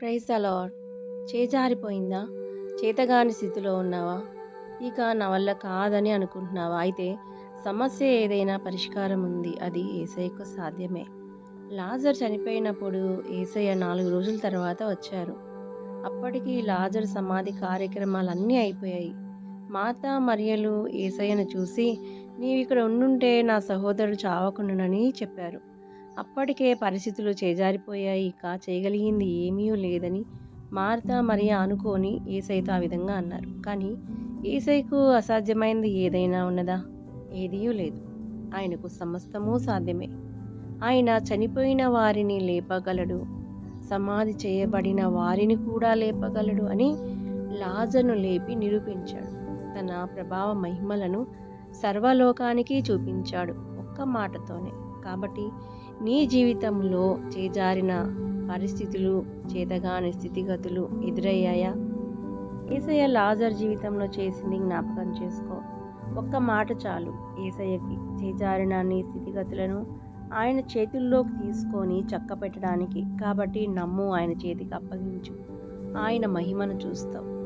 Praise the lord. చేజారిపోయిందా? చేతగాని స్థితిలో ఉన్నావా? ఇక నా వల్ల కాదని అనుకుంటున్నావా? అయితే సమస్య ఏదైనా పరిష్కారం ఉంది. అది యేసయ్యకు సాధ్యమే. లాజర్ చనిపోయినప్పుడు యేసయ్య 4 రోజుల తర్వాత వచ్చారు. అప్పటికి లాజర్ సమాధి కార్యక్రమాలన్నీ అయిపోయాయి. మార్తా, మరియలు యేసయ్యను చూసి, "నీవిక్కడ ఉండుంటే నా సహోదరుడు చావకుండునని" చెప్పారు. అప్పటికే పరిస్థితులు చేజారిపోయాయి. ఇక చేయగలిగింది ఏమీ లేదని మార్తా, మరియ అనుకోని యేసయ్యతో ఆ విధంగా అన్నారు. కానీ యేసయ్యకు అసాధ్యమైనది ఏదైనా ఉన్నదా? ఏదీయూ లేదు. ఆయనకు సమస్తమూ సాధ్యమే. ఆయన చనిపోయిన వారిని లేపగలడు. సమాధి చేయబడిన వారిని కూడా లేపగలడు అని లాజరును లేపి నిరూపించాడు. తన ప్రభావ మహిమలను సర్వలోకానికి చూపించాడు ఒక్క మాటతోనే. కాబట్టి నీ జీవితంలో చేజారిన పరిస్థితులు, చేతగాని స్థితిగతులు ఎదురయ్యాయా? యేసయ్య లాజర్ జీవితంలో చేసింది జ్ఞాపకం చేసుకో. ఒక్క మాట చాలు యేసయ్యకి చేజారిన నీ స్థితిగతులను ఆయన చేతుల్లోకి తీసుకొని చక్కపెట్టడానికి. కాబట్టి నమ్ము, ఆయన చేతికి అప్పగించు. ఆయన మహిమను చూస్తావు.